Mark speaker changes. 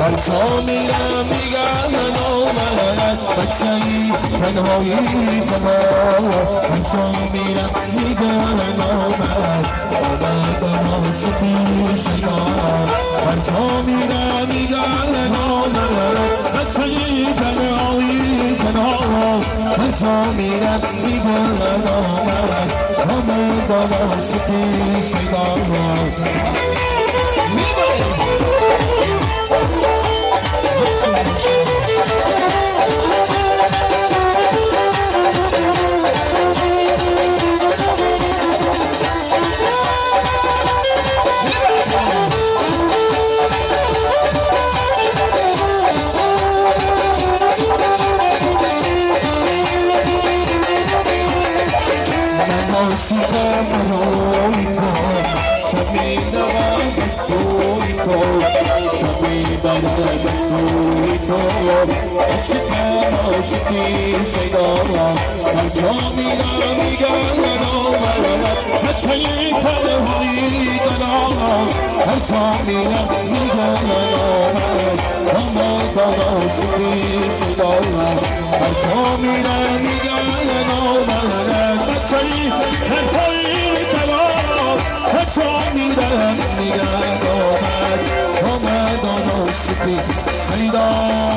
Speaker 1: هر جا میرم میگن آمد بچه‌ای تنهایی تنها هر جا میرم میگن آمد عاشقی شیدا هر جا میرم میگن آمد بچه‌ای تنهایی تنها هر جا میرم میگن آمد عاشقی شیدا عاشقم روی تو شنیدم بسوی تو شنیدم بسوی تو عاشقم عاشقی شیدا هر جا میرم میگن آمد بچه‌ی تنهایی دلم هر جا میرم میگن آمد عاشقی شیدا هر جا میرم میگن آمد بچه‌ی تنهایی دلم هر جا میرم میگن آمد عاشقی شیدا